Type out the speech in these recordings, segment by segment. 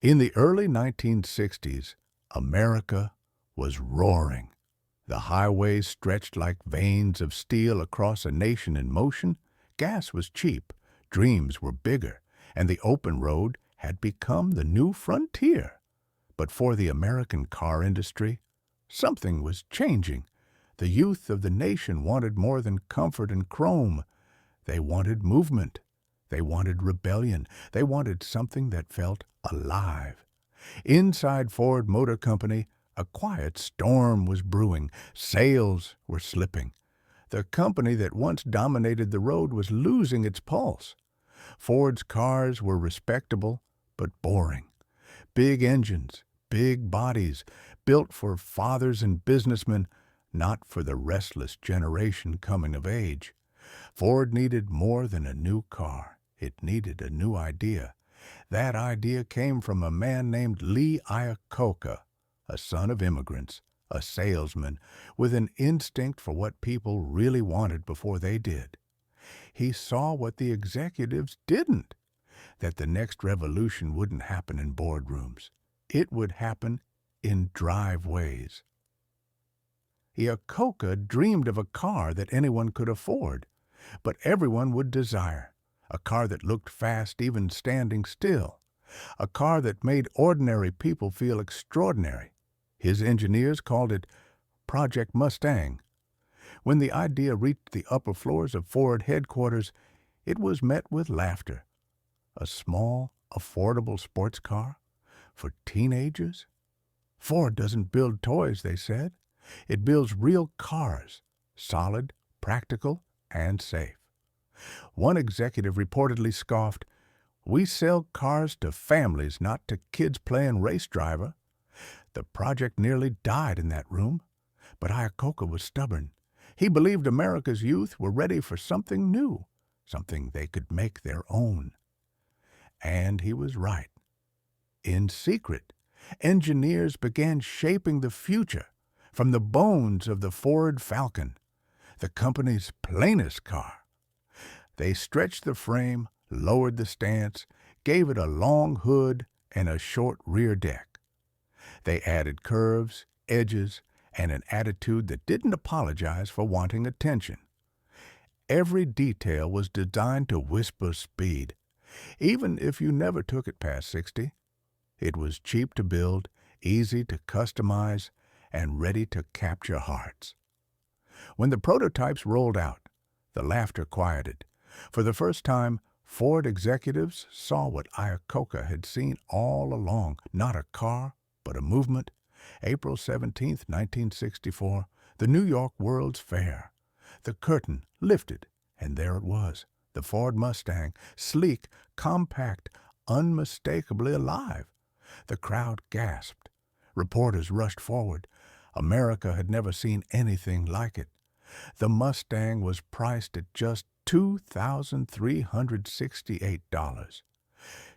In the early 1960s, America was roaring. The highways stretched like veins of steel across a nation in motion. Gas was cheap, dreams were bigger, and the open road had become the new frontier. But for the American car industry, something was changing. The youth of the nation wanted more than comfort and chrome. They wanted movement. They wanted rebellion. They wanted something that felt alive. Inside Ford Motor Company, a quiet storm was brewing. Sales were slipping. The company that once dominated the road was losing its pulse. Ford's cars were respectable, but boring. Big engines, big bodies, built for fathers and businessmen, not for the restless generation coming of age. Ford needed more than a new car. It needed a new idea. That idea came from a man named Lee Iacocca, a son of immigrants, a salesman, with an instinct for what people really wanted before they did. He saw what the executives didn't, that the next revolution wouldn't happen in boardrooms. It would happen in driveways. Iacocca dreamed of a car that anyone could afford, but everyone would desire. A car that looked fast even standing still. A car that made ordinary people feel extraordinary. His engineers called it Project Mustang. When the idea reached the upper floors of Ford headquarters, it was met with laughter. A small, affordable sports car? For teenagers? Ford doesn't build toys, they said. It builds real cars, solid, practical, and safe. One executive reportedly scoffed, "We sell cars to families, not to kids playing race driver." The project nearly died in that room, but Iacocca was stubborn. He believed America's youth were ready for something new, something they could make their own. And he was right. In secret, engineers began shaping the future from the bones of the Ford Falcon, the company's plainest car. They stretched the frame, lowered the stance, gave it a long hood and a short rear deck. They added curves, edges, and an attitude that didn't apologize for wanting attention. Every detail was designed to whisper speed, even if you never took it past 60. It was cheap to build, easy to customize, and ready to capture hearts. When the prototypes rolled out, the laughter quieted. For the first time, Ford executives saw what Iacocca had seen all along, not a car, but a movement. April 17, 1964, the New York World's Fair. The curtain lifted, and there it was, the Ford Mustang, sleek, compact, unmistakably alive. The crowd gasped. Reporters rushed forward. America had never seen anything like it. The Mustang was priced at just $2,368.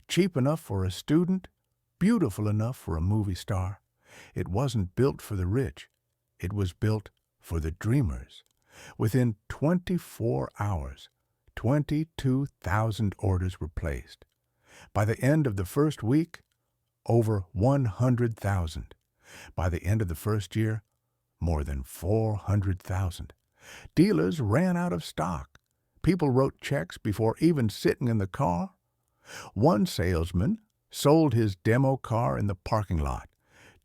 Cheap enough for a student, beautiful enough for a movie star. It wasn't built for the rich. It was built for the dreamers. Within 24 hours, 22,000 orders were placed. By the end of the first week, over 100,000. By the end of the first year, more than 400,000. Dealers ran out of stock. People wrote checks before even sitting in the car. One salesman sold his demo car in the parking lot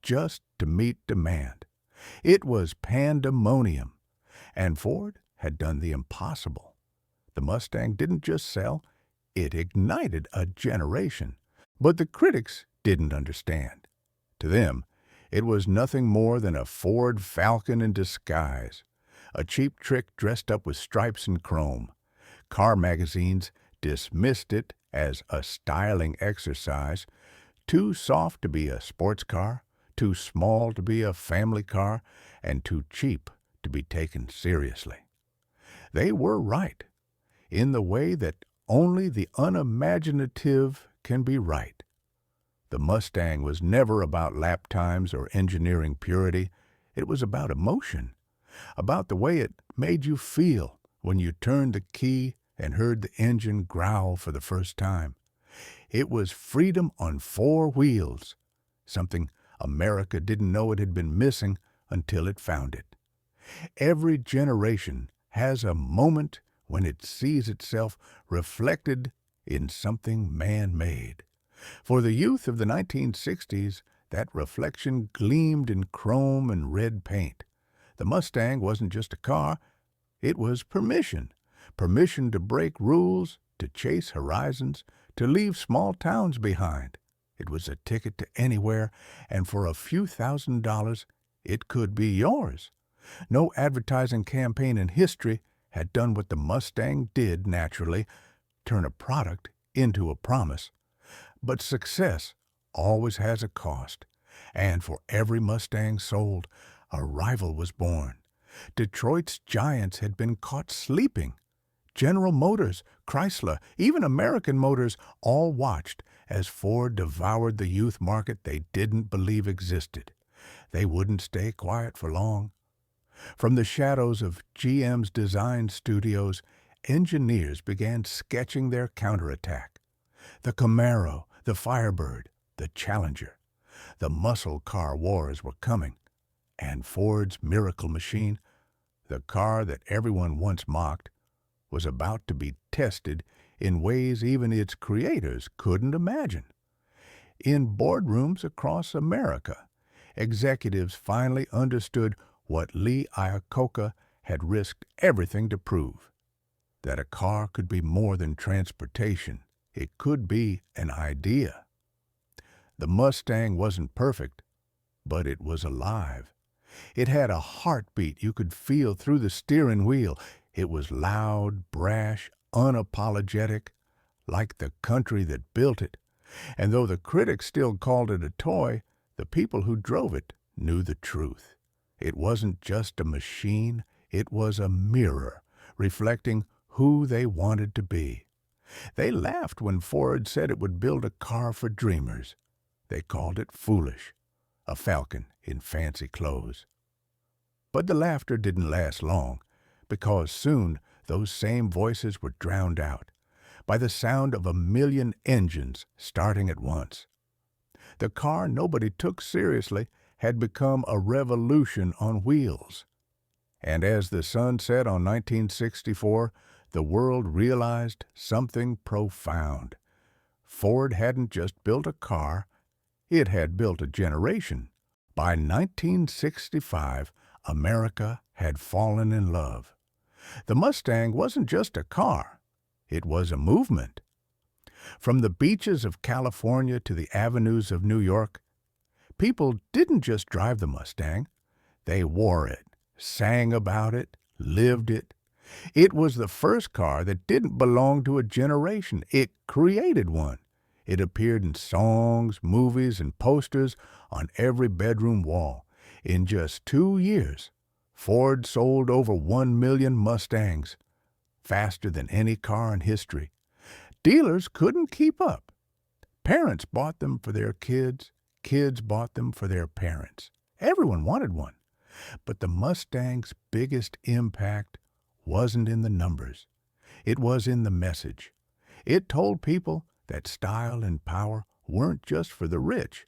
just to meet demand. It was pandemonium, and Ford had done the impossible. The Mustang didn't just sell, it ignited a generation. But the critics didn't understand. To them, it was nothing more than a Ford Falcon in disguise, a cheap trick dressed up with stripes and chrome. Car magazines dismissed it as a styling exercise, too soft to be a sports car, too small to be a family car, and too cheap to be taken seriously. They were right, in the way that only the unimaginative can be right. The Mustang was never about lap times or engineering purity. It was about emotion, about the way it made you feel when you turned the key and heard the engine growl for the first time. It was freedom on four wheels, something America didn't know it had been missing until it found it. Every generation has a moment when it sees itself reflected in something man-made. For the youth of the 1960s, that reflection gleamed in chrome and red paint. The Mustang wasn't just a car, it was permission. Permission to break rules, to chase horizons, to leave small towns behind. It was a ticket to anywhere, and for a few $1,000s, it could be yours. No advertising campaign in history had done what the Mustang did naturally, turn a product into a promise. But success always has a cost, and for every Mustang sold, a rival was born. Detroit's giants had been caught sleeping. General Motors, Chrysler, even American Motors all watched as Ford devoured the youth market they didn't believe existed. They wouldn't stay quiet for long. From the shadows of GM's design studios, engineers began sketching their counterattack. The Camaro, the Firebird, the Challenger. The muscle car wars were coming, and Ford's miracle machine, the car that everyone once mocked, was about to be tested in ways even its creators couldn't imagine. In boardrooms across America, executives finally understood what Lee Iacocca had risked everything to prove, that a car could be more than transportation. It could be an idea. The Mustang wasn't perfect, but it was alive. It had a heartbeat you could feel through the steering wheel. It was loud, brash, unapologetic, like the country that built it. And though the critics still called it a toy, the people who drove it knew the truth. It wasn't just a machine, it was a mirror, reflecting who they wanted to be. They laughed when Ford said it would build a car for dreamers. They called it foolish, a falcon in fancy clothes. But the laughter didn't last long, because soon those same voices were drowned out by the sound of 1,000,000 engines starting at once. The car nobody took seriously had become a revolution on wheels. And as the sun set on 1964, the world realized something profound. Ford hadn't just built a car, it had built a generation. By 1965, America had fallen in love. The Mustang wasn't just a car, it was a movement. From the beaches of California to the avenues of New York, people didn't just drive the Mustang, they wore it, sang about it, lived it. It was the first car that didn't belong to a generation. It created one. It appeared in songs, movies, and posters on every bedroom wall. In just 2 years, Ford sold over 1,000,000 Mustangs, faster than any car in history. Dealers couldn't keep up. Parents bought them for their kids, kids bought them for their parents. Everyone wanted one. But the Mustang's biggest impact wasn't in the numbers. It was in the message. It told people that style and power weren't just for the rich.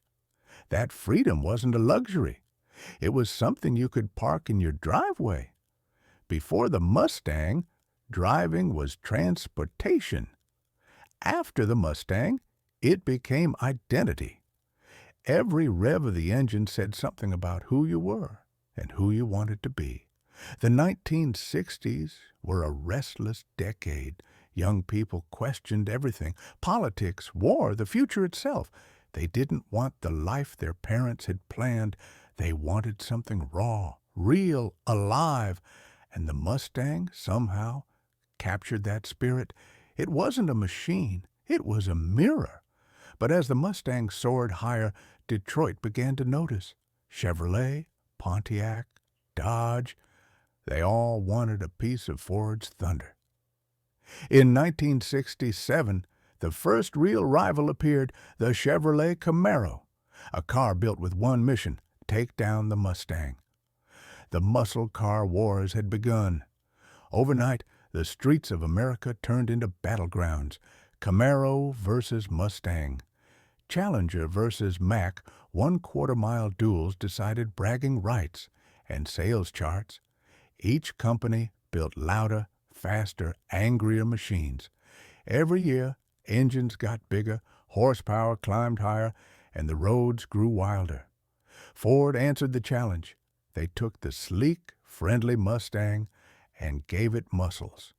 That freedom wasn't a luxury. It was something you could park in your driveway. Before the Mustang, driving was transportation. After the Mustang, it became identity. Every rev of the engine said something about who you were and who you wanted to be. The 1960s were a restless decade. Young people questioned everything: politics, war, the future itself. They didn't want the life their parents had planned. They wanted something raw, real, alive. And the Mustang somehow captured that spirit. It wasn't a machine, it was a mirror. But as the Mustang soared higher, Detroit began to notice. Chevrolet, Pontiac, Dodge, they all wanted a piece of Ford's thunder. In 1967, the first real rival appeared, the Chevrolet Camaro, a car built with one mission: take down the Mustang. The muscle car wars had begun. Overnight, the streets of America turned into battlegrounds. Camaro versus Mustang, Challenger versus Mack, 1/4 mile duels decided bragging rights and sales charts. Each company built louder, faster, angrier machines. Every year, engines got bigger, horsepower climbed higher, and the roads grew wilder. Ford answered the challenge. They took the sleek, friendly Mustang and gave it muscles.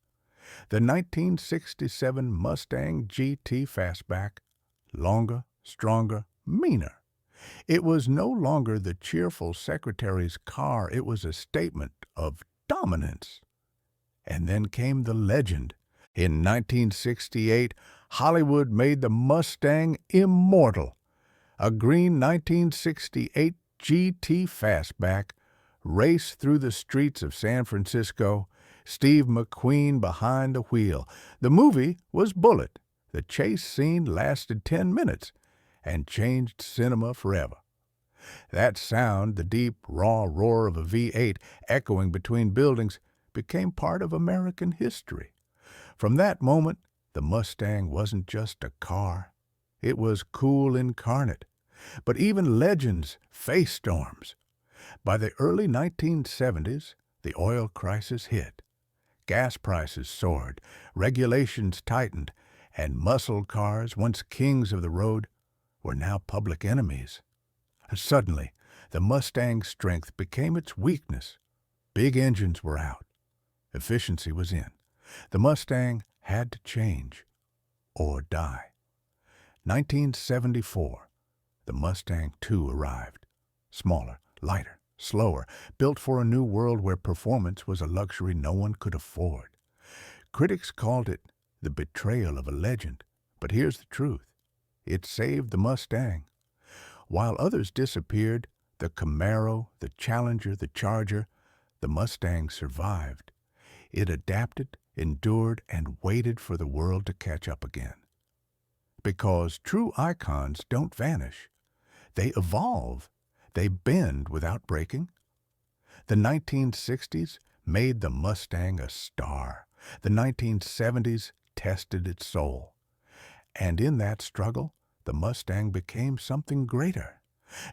The 1967 Mustang GT Fastback, longer, stronger, meaner. It was no longer the cheerful secretary's car. It was a statement of dominance. And then came the legend. In 1968, Hollywood made the Mustang immortal. A green 1968 GT Fastback raced through the streets of San Francisco, Steve McQueen behind the wheel. The movie was Bullet. The chase scene lasted 10 minutes and changed cinema forever. That sound, the deep, raw roar of a V8 echoing between buildings, became part of American history. From that moment, the Mustang wasn't just a car. It was cool incarnate. But even legends faced storms. By the early 1970s, the oil crisis hit. Gas prices soared, regulations tightened, and muscle cars, once kings of the road, were now public enemies. Suddenly, the Mustang's strength became its weakness. Big engines were out. Efficiency was in. The Mustang had to change or die. 1974, the Mustang II arrived. Smaller, lighter, slower, built for a new world where performance was a luxury no one could afford. Critics called it the betrayal of a legend, but here's the truth. It saved the Mustang. While others disappeared, the Camaro, the Challenger, the Charger, the Mustang survived. It adapted, endured, and waited for the world to catch up again. Because true icons don't vanish. They evolve. They bend without breaking. The 1960s made the Mustang a star. The 1970s tested its soul. And in that struggle, the Mustang became something greater.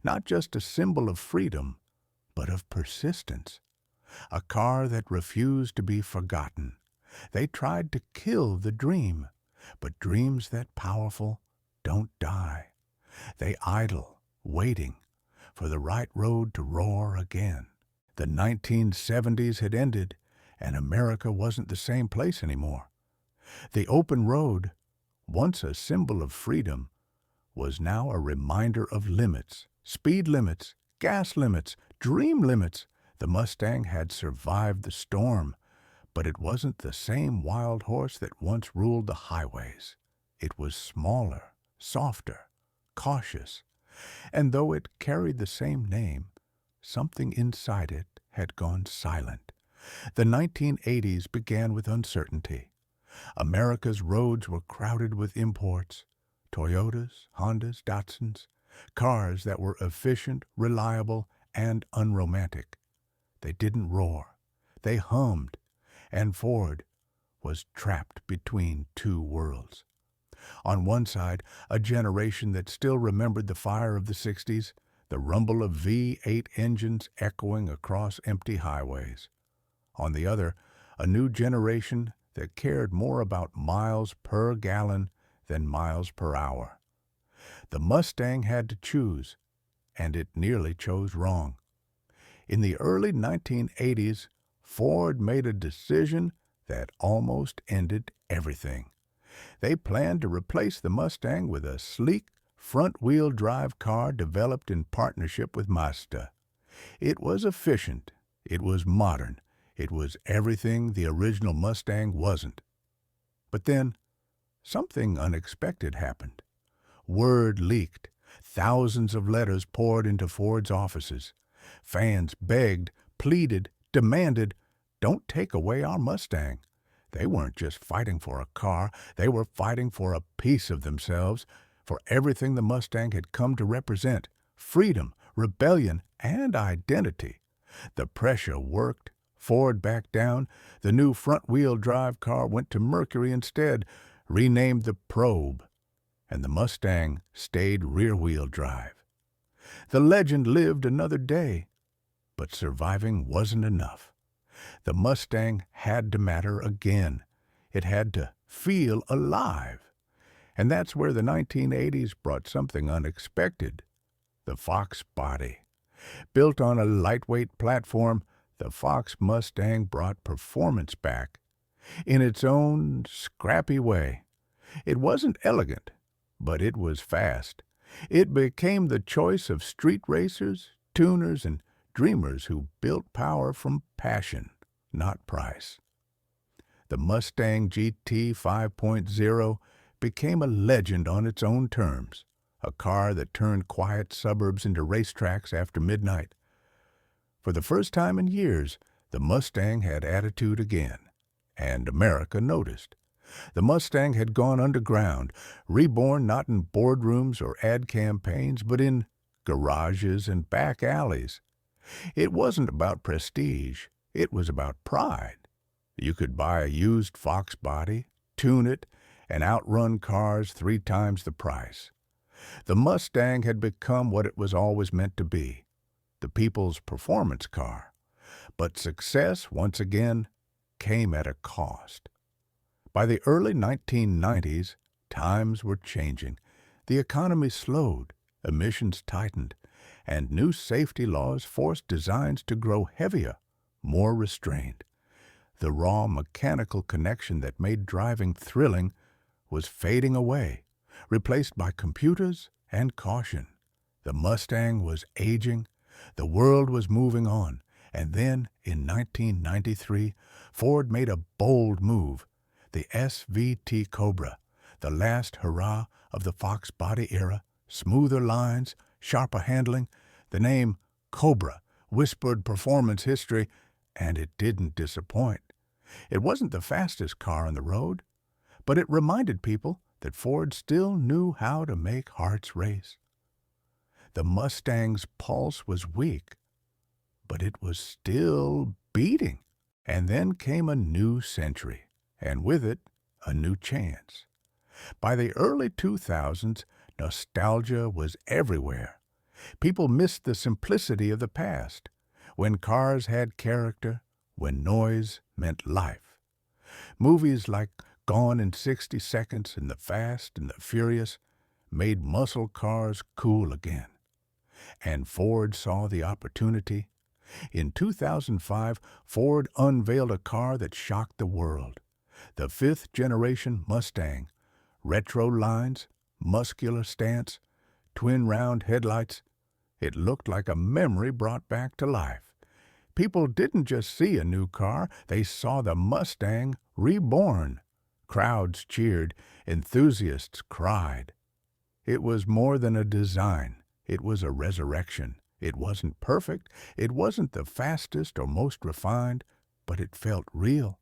Not just a symbol of freedom, but of persistence. A car that refused to be forgotten. They tried to kill the dream, but dreams that powerful don't die. They idle, waiting for the right road to roar again. The 1970s had ended, and America wasn't the same place anymore. The open road, once a symbol of freedom, was now a reminder of limits, speed limits, gas limits, dream limits. The Mustang had survived the storm, but it wasn't the same wild horse that once ruled the highways. It was smaller, softer, cautious, and though it carried the same name, something inside it had gone silent. The 1980s began with uncertainty. America's roads were crowded with imports, Toyotas, Hondas, Datsuns, cars that were efficient, reliable, and unromantic. They didn't roar. They hummed, and Ford was trapped between two worlds. On one side, a generation that still remembered the fire of the 60s, the rumble of V8 engines echoing across empty highways. On the other, a new generation that cared more about miles per gallon than miles per hour. The Mustang had to choose, and it nearly chose wrong. In the early 1980s, Ford made a decision that almost ended everything. They planned to replace the Mustang with a sleek, front-wheel drive car developed in partnership with Mazda. It was efficient. It was modern. It was everything the original Mustang wasn't. But then, something unexpected happened. Word leaked. Thousands of letters poured into Ford's offices. Fans begged, pleaded, demanded, "Don't take away our Mustang." They weren't just fighting for a car. They were fighting for a piece of themselves, for everything the Mustang had come to represent: freedom, rebellion, and identity. The pressure worked. Ford backed down. The new front-wheel drive car went to Mercury instead. renamed the Probe, and the Mustang stayed rear-wheel drive. The legend lived another day, but surviving wasn't enough. The Mustang had to matter again. It had to feel alive. And that's where the 1980s brought something unexpected: the Fox body. Built on a lightweight platform, the Fox Mustang brought performance back in its own scrappy way. It wasn't elegant, but it was fast. It became the choice of street racers, tuners, and dreamers who built power from passion, not price. The Mustang GT 5.0 became a legend on its own terms, a car that turned quiet suburbs into racetracks after midnight. For the first time in years, the Mustang had attitude again, and America noticed. The Mustang had gone underground, reborn not in boardrooms or ad campaigns, but in garages and back alleys. It wasn't about prestige, it was about pride. You could buy a used Fox body, tune it, and outrun cars 3 times the price. The Mustang had become what it was always meant to be: the people's performance car. But success, once again, came at a cost. By the early 1990s, times were changing. The economy slowed, emissions tightened, and new safety laws forced designs to grow heavier, more restrained. The raw mechanical connection that made driving thrilling was fading away, replaced by computers and caution. The Mustang was aging, the world was moving on, and then, in 1993, Ford made a bold move: the SVT Cobra, the last hurrah of the Fox body era. Smoother lines, sharper handling. The name Cobra whispered performance history, and it didn't disappoint. It wasn't the fastest car on the road, but it reminded people that Ford still knew how to make hearts race. The Mustang's pulse was weak, but it was still beating. And then came a new century, and with it, a new chance. By the early 2000s, nostalgia was everywhere. People missed the simplicity of the past, when cars had character, when noise meant life. Movies like Gone in 60 Seconds and The Fast and the Furious made muscle cars cool again. And Ford saw the opportunity. In 2005, Ford unveiled a car that shocked the world: the 5th-generation Mustang. Retro lines, muscular stance, twin round headlights. It looked like a memory brought back to life. People didn't just see a new car, they saw the Mustang reborn. Crowds cheered, enthusiasts cried. It was more than a design, it was a resurrection. It wasn't perfect, it wasn't the fastest or most refined, but it felt real.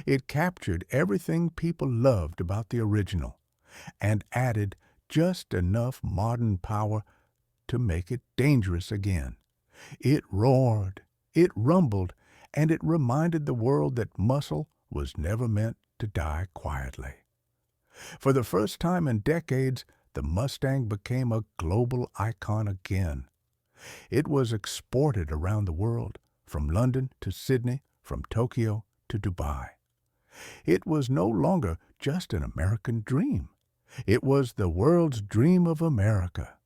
It captured everything people loved about the original, and added just enough modern power to make it dangerous again. It roared, it rumbled, and it reminded the world that muscle was never meant to die quietly. For the first time in decades, the Mustang became a global icon again. It was exported around the world, from London to Sydney, from Tokyo to Dubai. It was no longer just an American dream. It was the world's dream of America.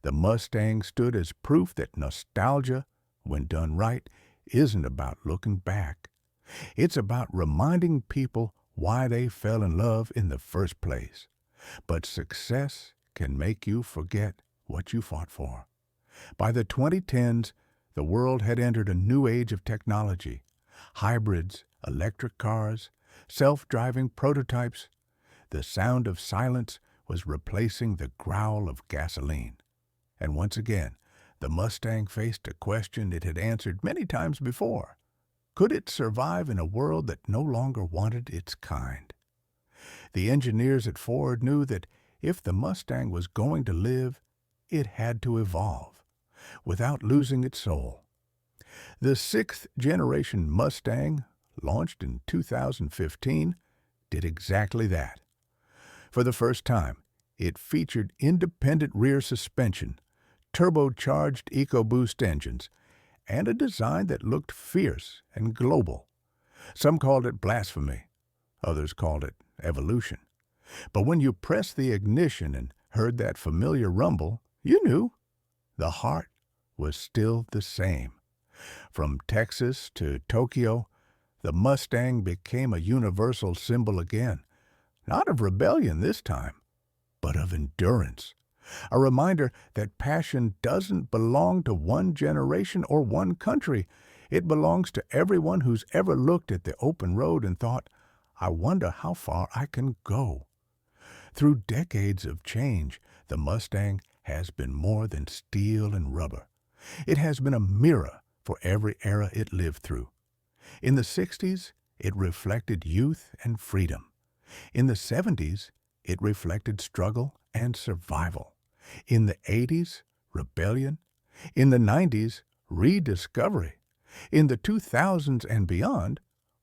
The Mustang stood as proof that nostalgia, when done right, isn't about looking back. It's about reminding people why they fell in love in the first place. But success can make you forget what you fought for. By the 2010s, the world had entered a new age of technology: hybrids, electric cars, self-driving prototypes. The sound of silence was replacing the growl of gasoline. And once again, the Mustang faced a question it had answered many times before: could it survive in a world that no longer wanted its kind? The engineers at Ford knew that if the Mustang was going to live, it had to evolve, without losing its soul. The 6th-generation Mustang, launched in 2015, did exactly that. For the first time, it featured independent rear suspension, turbocharged EcoBoost engines, and a design that looked fierce and global. Some called it blasphemy. Others called it evolution. But when you pressed the ignition and heard that familiar rumble, you knew the heart was still the same. From Texas to Tokyo, the Mustang became a universal symbol again, not of rebellion this time, but of endurance. A reminder that passion doesn't belong to one generation or one country. It belongs to everyone who's ever looked at the open road and thought, I wonder how far I can go. Through decades of change, the Mustang has been more than steel and rubber. It has been a mirror for every era it lived through. In the 60s, it reflected youth and freedom. In the 70s, it reflected struggle and survival. In the 80s, rebellion. In the 90s, rediscovery. In the 2000s and beyond,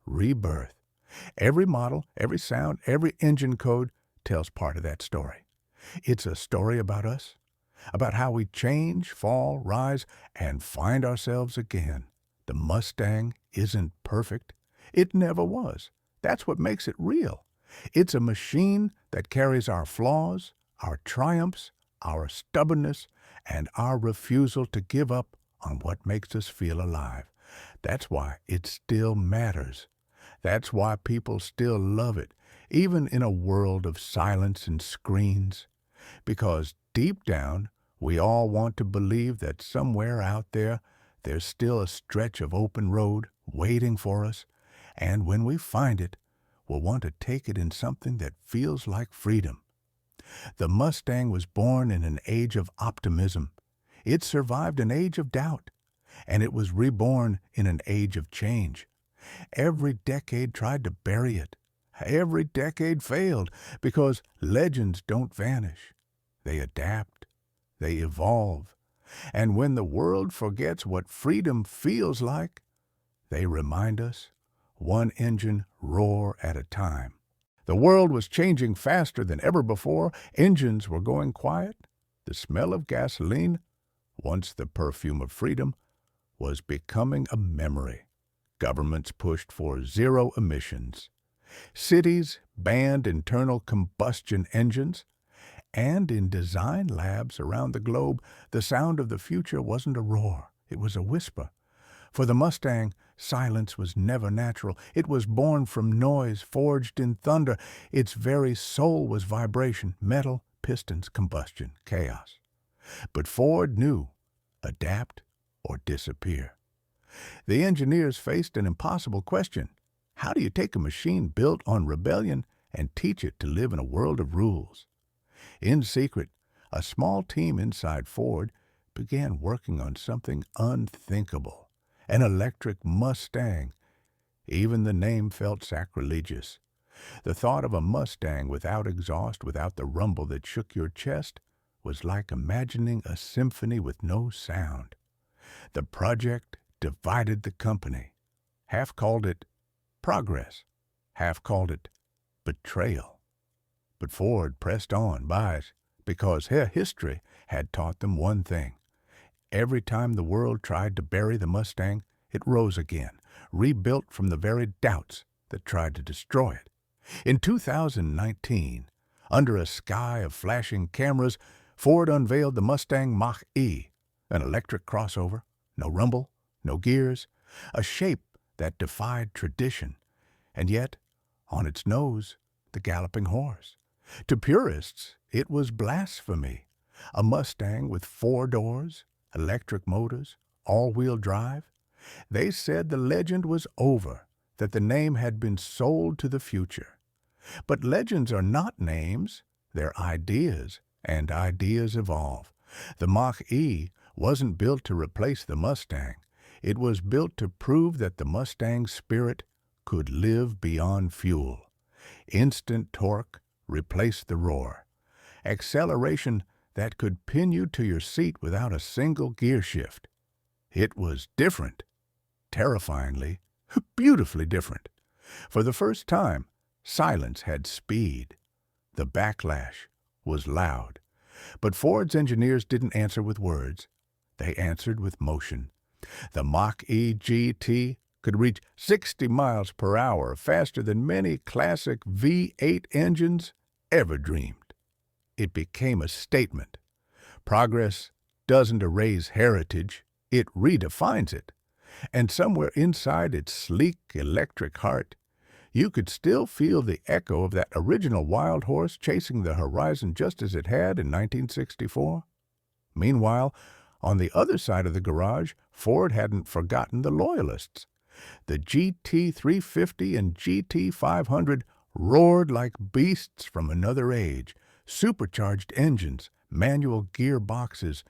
rebirth. Every model, every sound, every engine code tells part of that story. It's a story about us, about how we change, fall, rise, and find ourselves again. The Mustang isn't perfect. It never was. That's what makes it real. It's a machine that carries our flaws, our triumphs, our stubbornness, and our refusal to give up on what makes us feel alive. That's why it still matters. That's why people still love it, even in a world of silence and screens. Because deep down, we all want to believe that somewhere out there, there's still a stretch of open road waiting for us, and when we find it, we'll want to take it in something that feels like freedom. The Mustang was born in an age of optimism. It survived an age of doubt, and it was reborn in an age of change. Every decade tried to bury it. Every decade failed because legends don't vanish. They adapt. They evolve. And when the world forgets what freedom feels like, they remind us, one engine roar at a time. The world was changing faster than ever before. Engines were going quiet. The smell of gasoline, once the perfume of freedom, was becoming a memory. Governments pushed for zero emissions. Cities banned internal combustion engines. And in design labs around the globe, the sound of the future wasn't a roar. It was a whisper. For the Mustang, silence was never natural. It was born from noise, forged in thunder. Its very soul was vibration, metal, pistons, combustion, chaos. But Ford knew, adapt or disappear. The engineers faced an impossible question. How do you take a machine built on rebellion and teach it to live in a world of rules? In secret, a small team inside Ford began working on something unthinkable, an electric Mustang. Even the name felt sacrilegious. The thought of a Mustang without exhaust, without the rumble that shook your chest, was like imagining a symphony with no sound. The project divided the company. Half called it progress, half called it betrayal. But Ford pressed on because history had taught them one thing. Every time the world tried to bury the Mustang, it rose again, rebuilt from the very doubts that tried to destroy it. In 2019, under a sky of flashing cameras, Ford unveiled the Mustang Mach-E, an electric crossover, no rumble, no gears, a shape that defied tradition, and yet, on its nose, the galloping horse. To purists, it was blasphemy. A Mustang with 4 doors, electric motors, all-wheel drive. They said the legend was over, that the name had been sold to the future. But legends are not names, they're ideas, and ideas evolve. The Mach-E wasn't built to replace the Mustang. It was built to prove that the Mustang's spirit could live beyond fuel. Instant torque replaced the roar. Acceleration that could pin you to your seat without a single gear shift. It was different. Terrifyingly, beautifully different. For the first time, silence had speed. The backlash was loud. But Ford's engineers didn't answer with words. They answered with motion. The Mach-E GT could reach 60 miles per hour, faster than many classic V8 engines ever dreamed. It became a statement. Progress doesn't erase heritage, it redefines it. And somewhere inside its sleek electric heart, you could still feel the echo of that original wild horse chasing the horizon just as it had in 1964. Meanwhile, on the other side of the garage, Ford hadn't forgotten the loyalists. The GT350 and GT500 roared like beasts from another age, supercharged engines, manual gearboxes,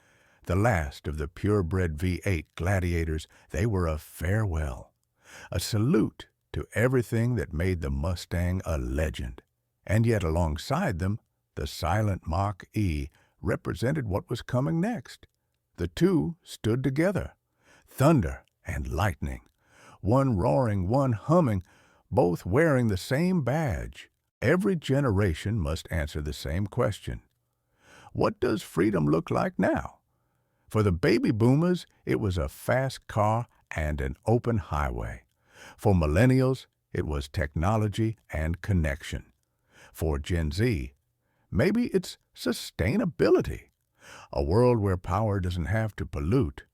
the last of the purebred V8 gladiators. They were a farewell, a salute to everything that made the Mustang a legend. And yet alongside them, the silent Mach-E represented what was coming next. The two stood together, thunder and lightning, one roaring, one humming, both wearing the same badge. Every generation must answer the same question. What does freedom look like now? For the baby boomers, it was a fast car and an open highway. For millennials, it was technology and connection. For Gen Z, maybe it's sustainability, a world where power doesn't have to pollute.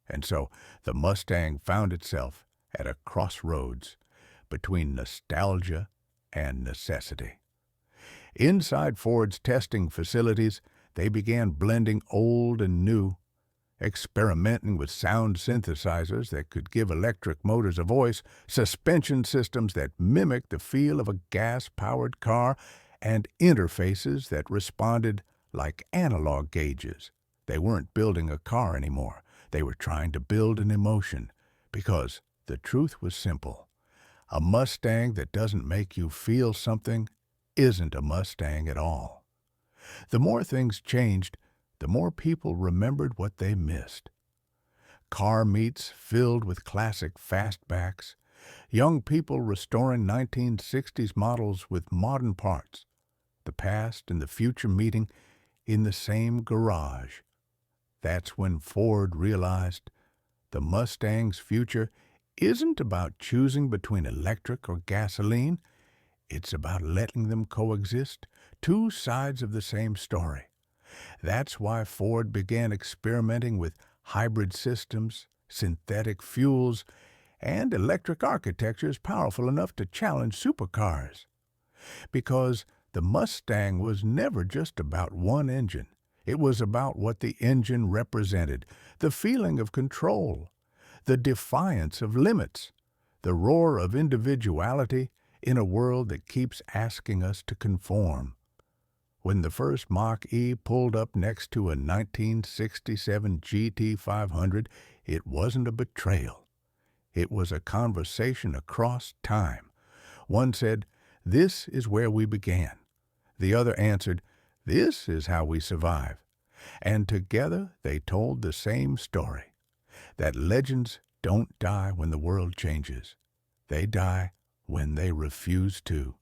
And so the Mustang found itself at a crossroads between nostalgia and necessity. Inside Ford's testing facilities, they began blending old and new, experimenting with sound synthesizers that could give electric motors a voice, suspension systems that mimicked the feel of a gas-powered car, and interfaces that responded like analog gauges. They weren't building a car anymore. They were trying to build an emotion, because the truth was simple. A Mustang that doesn't make you feel something isn't a Mustang at all. The more things changed, the more people remembered what they missed. Car meets filled with classic fastbacks, young people restoring 1960s models with modern parts, the past and the future meeting in the same garage. That's when Ford realized the Mustang's future isn't about choosing between electric or gasoline. It's about letting them coexist, two sides of the same story. That's why Ford began experimenting with hybrid systems, synthetic fuels, and electric architectures powerful enough to challenge supercars. Because the Mustang was never just about one engine. It was about what the engine represented, the feeling of control, the defiance of limits, the roar of individuality in a world that keeps asking us to conform. When the first Mach-E pulled up next to a 1967 GT500, it wasn't a betrayal. It was a conversation across time. One said, "This is where we began." The other answered, "This is how we survive." And together they told the same story, that legends don't die when the world changes. They die when they refuse to.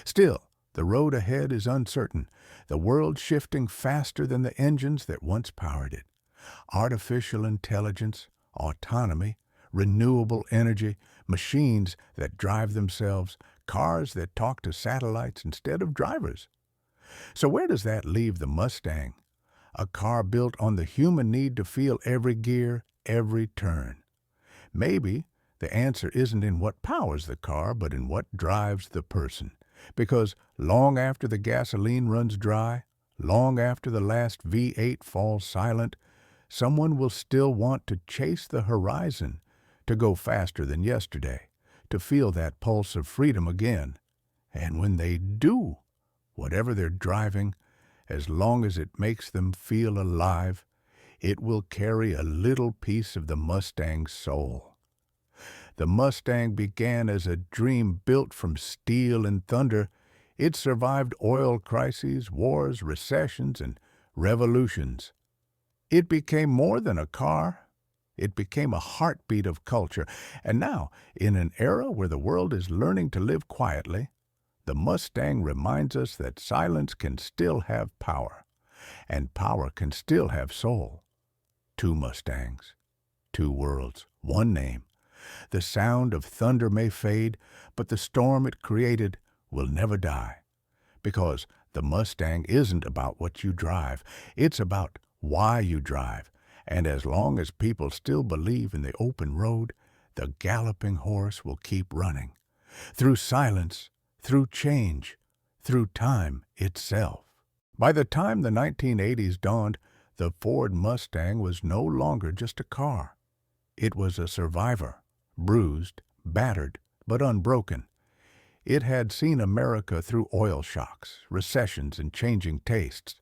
Still, the road ahead is uncertain, the world shifting faster than the engines that once powered it. Artificial intelligence, autonomy, renewable energy, machines that drive themselves, cars that talk to satellites instead of drivers. So where does that leave the Mustang? A car built on the human need to feel every gear, every turn. Maybe the answer isn't in what powers the car, but in what drives the person. Because long after the gasoline runs dry, long after the last V8 falls silent, someone will still want to chase the horizon, to go faster than yesterday, to feel that pulse of freedom again. And when they do, whatever they're driving, as long as it makes them feel alive, it will carry a little piece of the Mustang's soul. The Mustang began as a dream built from steel and thunder. It survived oil crises, wars, recessions, and revolutions. It became more than a car. It became a heartbeat of culture. And now, in an era where the world is learning to live quietly, The Mustang reminds us that silence can still have power, and power can still have soul. Two Mustangs, two worlds, one name. The sound of thunder may fade, but the storm it created will never die. Because the Mustang isn't about what you drive, it's about why you drive. And as long as people still believe in the open road, the galloping horse will keep running. Through silence, through change, through time itself. By the time the 1980s dawned, the Ford Mustang was no longer just a car. It was a survivor, bruised, battered, but unbroken. It had seen America through oil shocks, recessions, and changing tastes.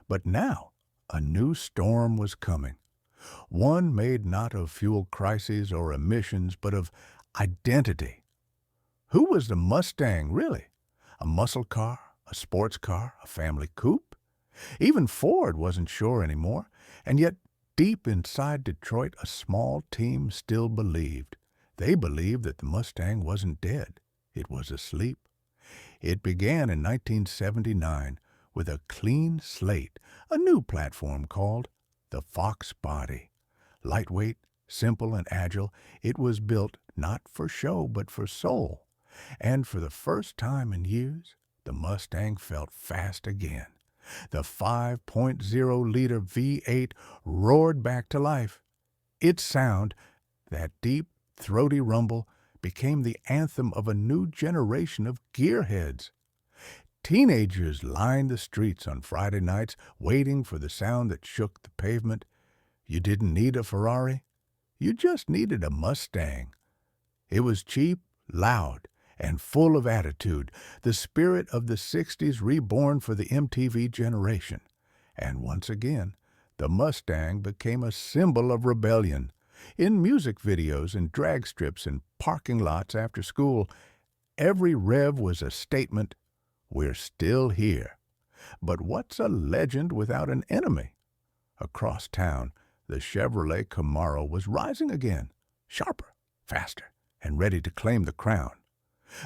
But now, a new storm was coming. One made not of fuel crises or emissions, but of identity. Who was the Mustang, really? A muscle car, a sports car, a family coupe? Even Ford wasn't sure anymore, and yet deep inside Detroit, a small team still believed. They believed that the Mustang wasn't dead. It was asleep. It began in 1979 with a clean slate, a new platform called the Fox Body. Lightweight, simple, and agile, it was built not for show but for soul. And for the first time in years, the Mustang felt fast again. The 5.0-liter V8 roared back to life. Its sound, that deep, throaty rumble, became the anthem of a new generation of gearheads. Teenagers lined the streets on Friday nights, waiting for the sound that shook the pavement. You didn't need a Ferrari. You just needed a Mustang. It was cheap, loud, and full of attitude, the spirit of the 60s reborn for the MTV generation. And once again, the Mustang became a symbol of rebellion. In music videos and drag strips and parking lots after school, every rev was a statement, "We're still here." But what's a legend without an enemy? Across town, the Chevrolet Camaro was rising again, sharper, faster, and ready to claim the crown.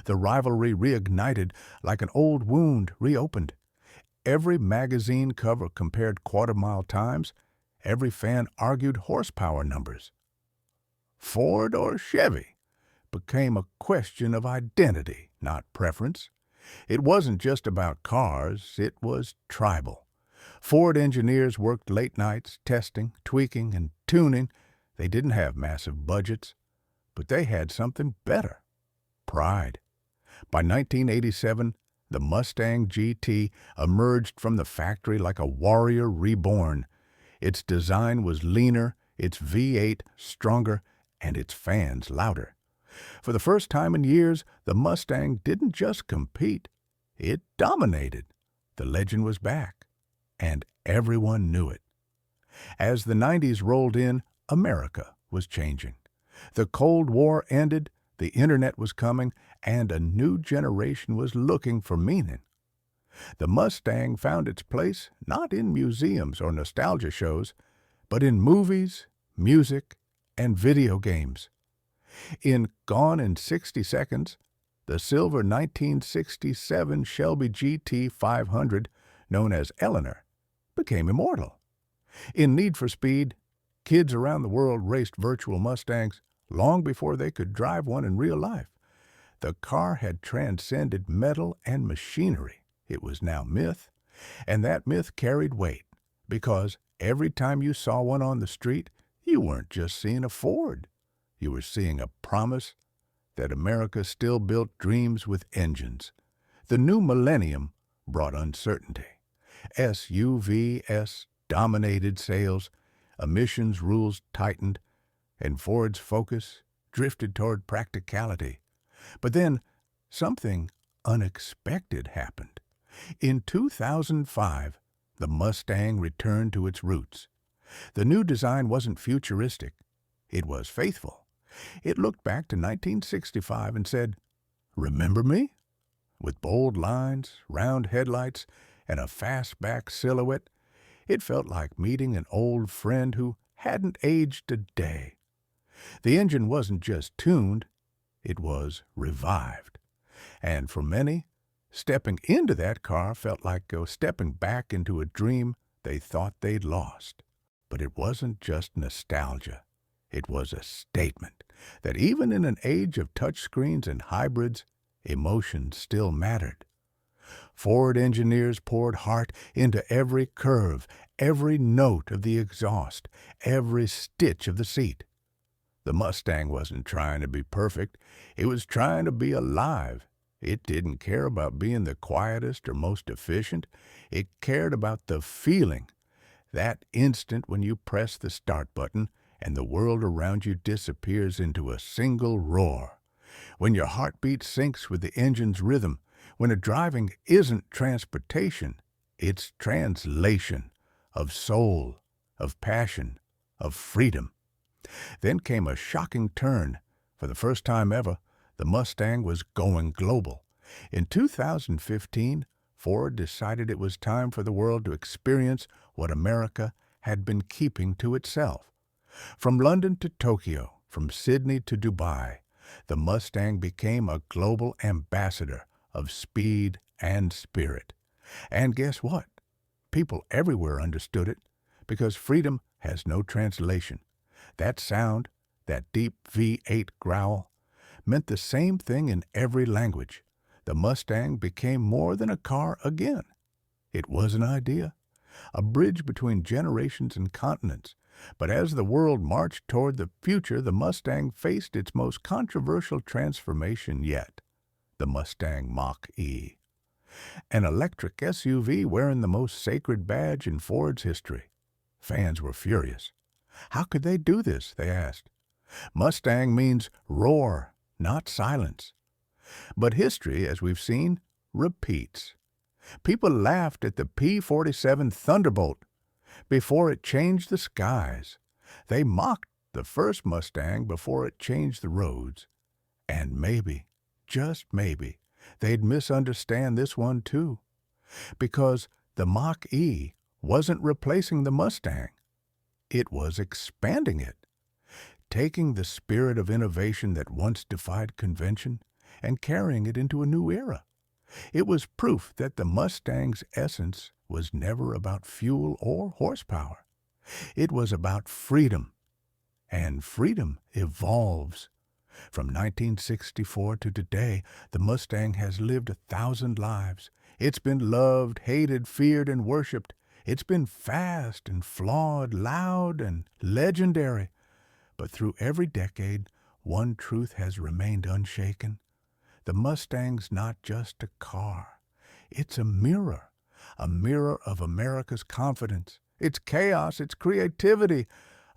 The rivalry reignited like an old wound reopened. Every magazine cover compared quarter-mile times. Every fan argued horsepower numbers. Ford or Chevy became a question of identity, not preference. It wasn't just about cars, it was tribal. Ford engineers worked late nights, testing, tweaking, and tuning. They didn't have massive budgets, but they had something better: pride. By 1987, the Mustang GT emerged from the factory like a warrior reborn. Its design was leaner, its V8 stronger, and its fans louder. For the first time in years, the Mustang didn't just compete, it dominated. The legend was back, and everyone knew it. As the 90s rolled in, America was changing. The Cold War ended, the internet was coming, and a new generation was looking for meaning. The Mustang found its place not in museums or nostalgia shows, but in movies, music, and video games. In Gone in 60 Seconds, the silver 1967 Shelby GT 500, known as Eleanor, became immortal. In Need for Speed, kids around the world raced virtual Mustangs long before they could drive one in real life. The car had transcended metal and machinery. It was now myth, and that myth carried weight, because every time you saw one on the street, you weren't just seeing a Ford. You were seeing a promise that America still built dreams with engines. The new millennium brought uncertainty. SUVs dominated sales, emissions rules tightened, and Ford's focus drifted toward practicality. But then something unexpected happened. In 2005, the Mustang returned to its roots. The new design wasn't futuristic. It was faithful. It looked back to 1965 and said, "Remember me?" With bold lines, round headlights, and a fastback silhouette, it felt like meeting an old friend who hadn't aged a day. The engine wasn't just tuned, it was revived. And for many, Stepping into that car felt like stepping back into a dream they thought they'd lost. But it wasn't just nostalgia. It was a statement that even in an age of touchscreens and hybrids, emotion still mattered. Ford engineers poured heart into every curve, every note of the exhaust, every stitch of the seat. The Mustang wasn't trying to be perfect. It was trying to be alive. It didn't care about being the quietest or most efficient. It cared about the feeling, that instant when you press the start button and the world around you disappears into a single roar. When your heartbeat syncs with the engine's rhythm, when a driving isn't transportation, it's translation of soul, of passion, of freedom. Then came a shocking turn. For the first time ever, the Mustang was going global. In 2015, Ford decided it was time for the world to experience what America had been keeping to itself. From London to Tokyo, from Sydney to Dubai, the Mustang became a global ambassador of speed and spirit. And guess what? People everywhere understood it, because freedom has no translation. That sound, that deep V8 growl, meant the same thing in every language. The Mustang became more than a car again. It was an idea, a bridge between generations and continents. But as the world marched toward the future, the Mustang faced its most controversial transformation yet, the Mustang Mach-E. An electric SUV wearing the most sacred badge in Ford's history. Fans were furious. How could they do this, they asked. Mustang means roar, not silence. But history, as we've seen, repeats. People laughed at the P-47 Thunderbolt before it changed the skies. They mocked the first Mustang before it changed the roads. And maybe, just maybe, they'd misunderstand this one too. Because the Mach-E wasn't replacing the Mustang. It was expanding it, taking the spirit of innovation that once defied convention and carrying it into a new era. It was proof that the Mustang's essence was never about fuel or horsepower. It was about freedom. And freedom evolves. From 1964 to today, the Mustang has lived 1,000 lives. It's been loved, hated, feared, and worshipped. It's been fast and flawed, loud and legendary. But through every decade, one truth has remained unshaken. The Mustang's not just a car. It's a mirror of America's confidence, its chaos, its creativity,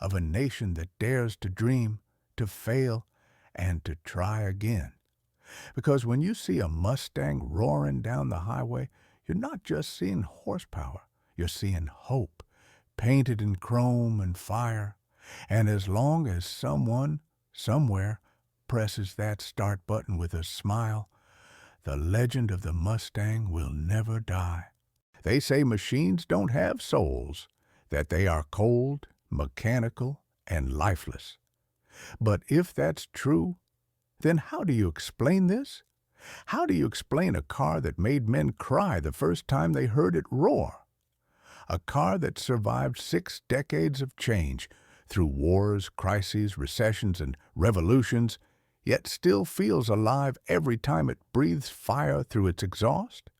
of a nation that dares to dream, to fail, and to try again. Because when you see a Mustang roaring down the highway, you're not just seeing horsepower. You're seeing hope, painted in chrome and fire. And as long as someone, somewhere, presses that start button with a smile, the legend of the Mustang will never die. They say machines don't have souls, that they are cold, mechanical, and lifeless. But if that's true, then how do you explain this? How do you explain a car that made men cry the first time they heard it roar? A car that survived 6 decades of change, through wars, crises, recessions, and revolutions, yet still feels alive every time it breathes fire through its exhaust?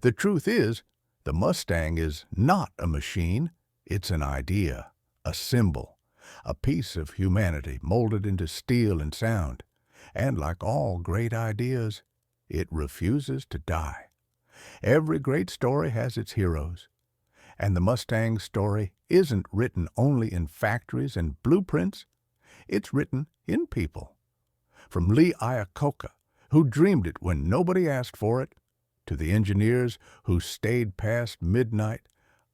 The truth is, the Mustang is not a machine. It's an idea, a symbol, a piece of humanity molded into steel and sound. And like all great ideas, it refuses to die. Every great story has its heroes. And the Mustang story isn't written only in factories and blueprints. It's written in people. From Lee Iacocca, who dreamed it when nobody asked for it, to the engineers who stayed past midnight,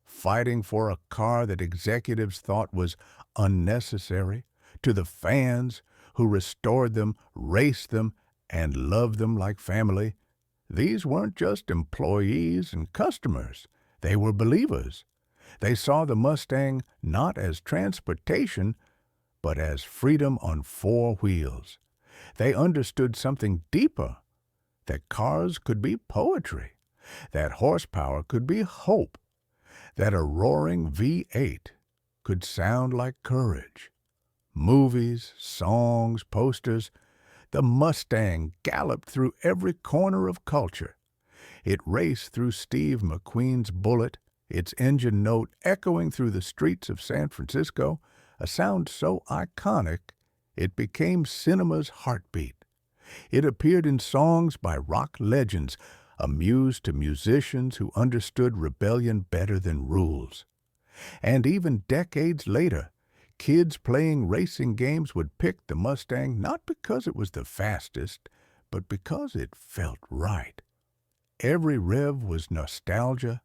fighting for a car that executives thought was unnecessary, to the fans who restored them, raced them, and loved them like family. These weren't just employees and customers. They were believers. They saw the Mustang not as transportation, but as freedom on 4 wheels. They understood something deeper, that cars could be poetry, that horsepower could be hope, that a roaring V8 could sound like courage. Movies, songs, posters, the Mustang galloped through every corner of culture. It raced through Steve McQueen's Bullitt, its engine note echoing through the streets of San Francisco, a sound so iconic it became cinema's heartbeat. It appeared in songs by rock legends, a muse to musicians who understood rebellion better than rules. And even decades later, kids playing racing games would pick the Mustang not because it was the fastest, but because it felt right. Every rev was nostalgia,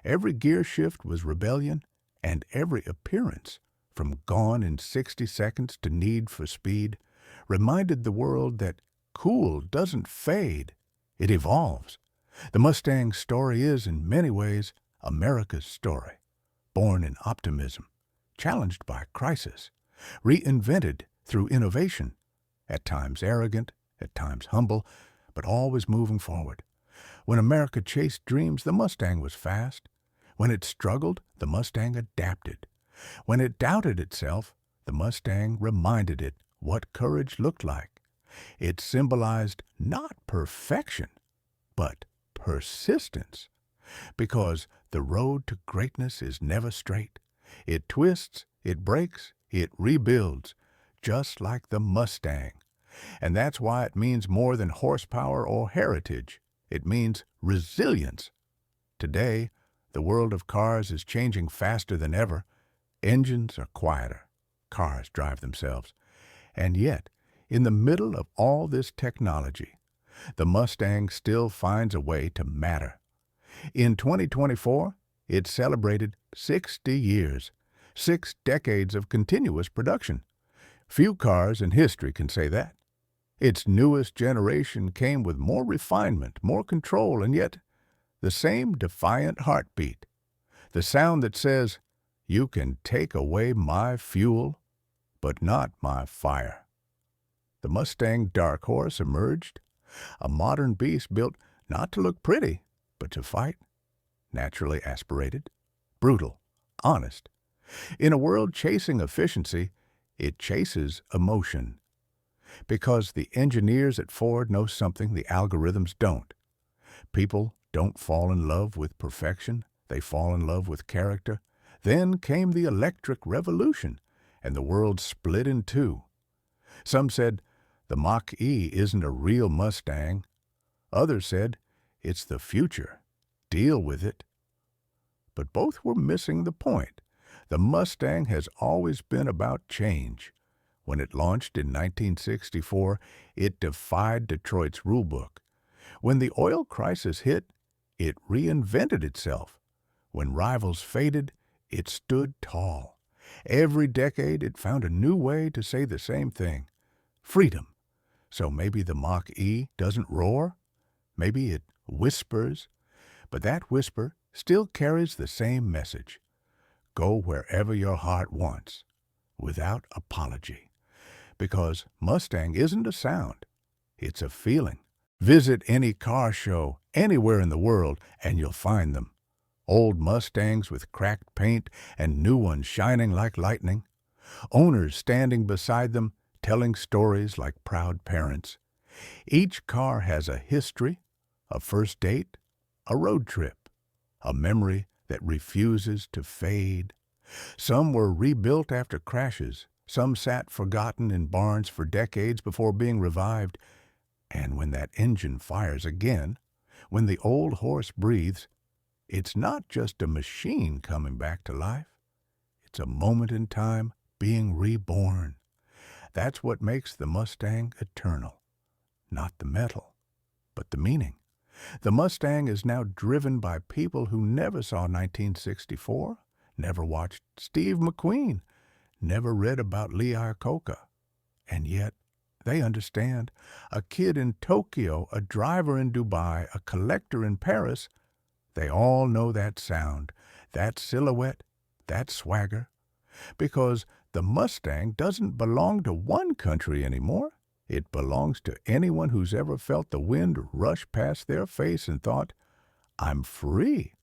every gear shift was rebellion, and every appearance, from Gone in 60 Seconds to Need for Speed, reminded the world that cool doesn't fade, it evolves. The Mustang story is, in many ways, America's story, born in optimism, challenged by crisis, reinvented through innovation, at times arrogant, at times humble, but always moving forward. When America chased dreams, the Mustang was fast. When it struggled, the Mustang adapted. When it doubted itself, the Mustang reminded it what courage looked like. It symbolized not perfection, but persistence. Because the road to greatness is never straight. It twists, it breaks, it rebuilds, just like the Mustang. And that's why it means more than horsepower or heritage. It means resilience. Today, the world of cars is changing faster than ever. Engines are quieter. Cars drive themselves. And yet, in the middle of all this technology, the Mustang still finds a way to matter. In 2024, it celebrated 60 years, 6 decades of continuous production. Few cars in history can say that. Its newest generation came with more refinement, more control, and yet the same defiant heartbeat. The sound that says, "You can take away my fuel, but not my fire." The Mustang Dark Horse emerged, a modern beast built not to look pretty, but to fight, naturally aspirated, brutal, honest. In a world chasing efficiency, it chases emotion. Because the engineers at Ford know something the algorithms don't. People don't fall in love with perfection, they fall in love with character. Then came the electric revolution, and the world split in two. Some said, the Mach-E isn't a real Mustang. Others said, it's the future. Deal with it. But both were missing the point. The Mustang has always been about change. When it launched in 1964, it defied Detroit's rulebook. When the oil crisis hit, it reinvented itself. When rivals faded, it stood tall. Every decade, it found a new way to say the same thing. Freedom. So maybe the Mach-E doesn't roar. Maybe it whispers. But that whisper still carries the same message. Go wherever your heart wants, without apology. Because Mustang isn't a sound, it's a feeling. Visit any car show anywhere in the world and you'll find them. Old Mustangs with cracked paint and new ones shining like lightning. Owners standing beside them telling stories like proud parents. Each car has a history, a first date, a road trip, a memory that refuses to fade. Some were rebuilt after crashes. Some sat forgotten in barns for decades before being revived. And when that engine fires again, when the old horse breathes, it's not just a machine coming back to life. It's a moment in time being reborn. That's what makes the Mustang eternal. Not the metal, but the meaning. The Mustang is now driven by people who never saw 1964, never watched Steve McQueen, never read about Lee Iacocca. And yet, they understand. A kid in Tokyo, a driver in Dubai, a collector in Paris, they all know that sound, that silhouette, that swagger. Because the Mustang doesn't belong to one country anymore. It belongs to anyone who's ever felt the wind rush past their face and thought, I'm free.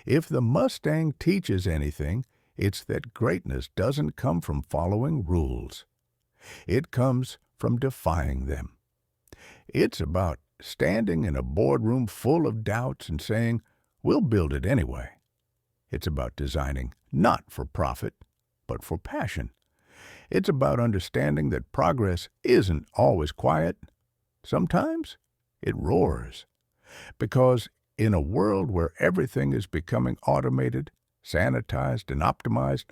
If the Mustang teaches anything, it's that greatness doesn't come from following rules. It comes from defying them. It's about standing in a boardroom full of doubts and saying, we'll build it anyway. It's about designing not for profit, but for passion. It's about understanding that progress isn't always quiet. Sometimes it roars. Because in a world where everything is becoming automated, sanitized, and optimized,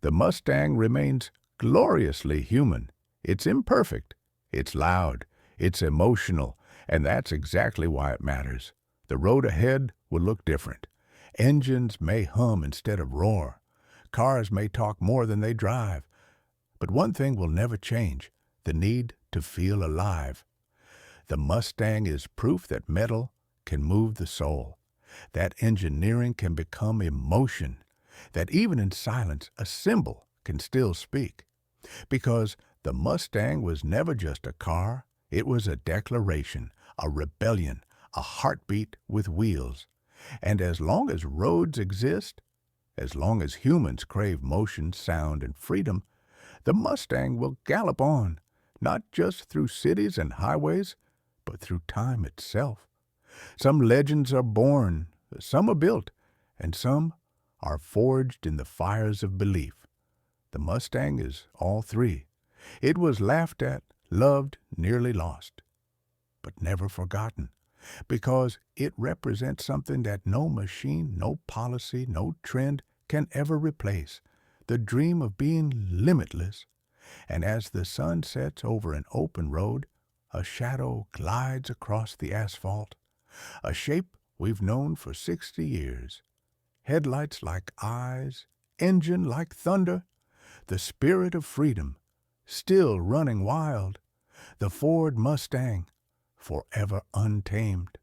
the Mustang remains gloriously human. It's imperfect. It's loud. It's emotional. And that's exactly why it matters. The road ahead will look different. Engines may hum instead of roar. Cars may talk more than they drive. But one thing will never change, the need to feel alive. The Mustang is proof that metal can move the soul, that engineering can become emotion, that even in silence a symbol can still speak. Because the Mustang was never just a car, it was a declaration, a rebellion, a heartbeat with wheels. And as long as roads exist, as long as humans crave motion, sound, and freedom, the Mustang will gallop on, not just through cities and highways, but through time itself. Some legends are born, some are built, and some are forged in the fires of belief. The Mustang is all three. It was laughed at, loved, nearly lost, but never forgotten, because it represents something that no machine, no policy, no trend can ever replace, the dream of being limitless. And as the sun sets over an open road, a shadow glides across the asphalt, a shape we've known for 60 years. Headlights like eyes, engine like thunder, the spirit of freedom, still running wild, the Ford Mustang, forever untamed.